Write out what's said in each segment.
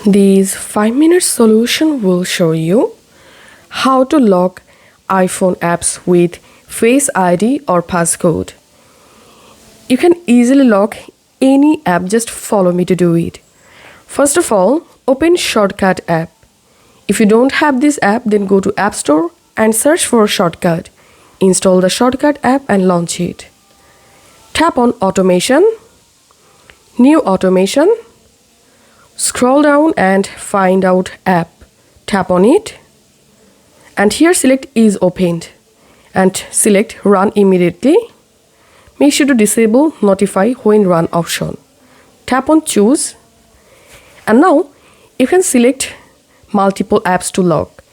This 5-minute solution will show you how to lock iPhone apps with Face ID or passcode. You can easily lock any app, just follow me to do it. First of all, open Shortcut app. If you don't have this app, then go to App Store and search for Shortcut. Install the Shortcut app and launch it. Tap on Automation, New Automation. Scroll down and find out app. Tap on it and here select is opened and select run immediately. Make sure to disable notify when run option. Tap on choose and now you can select multiple apps to lock.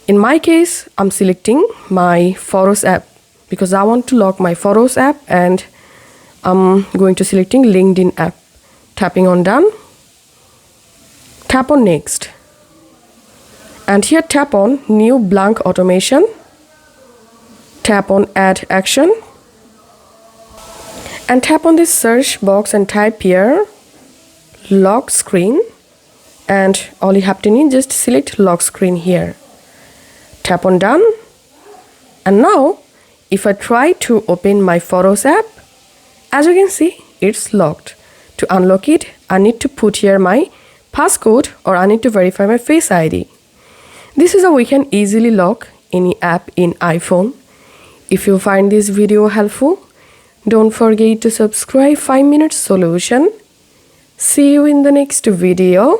In my case, I'm selecting my Photos app because I want to lock my Photos app, and I'm going to selecting LinkedIn app. Tapping on done. Tap on next and here tap on new blank automation. Tap on add action and tap on this search box and type here lock screen, and all you have to need, just select lock screen here. Tap on done and now if I try to open my Photos app, as you can see it's locked. To unlock it, I need to put here my passcode or I need to verify my Face ID. This is how we can easily lock any app in iPhone. If you find this video helpful, don't forget to subscribe 5-minute solution. See you in the next video.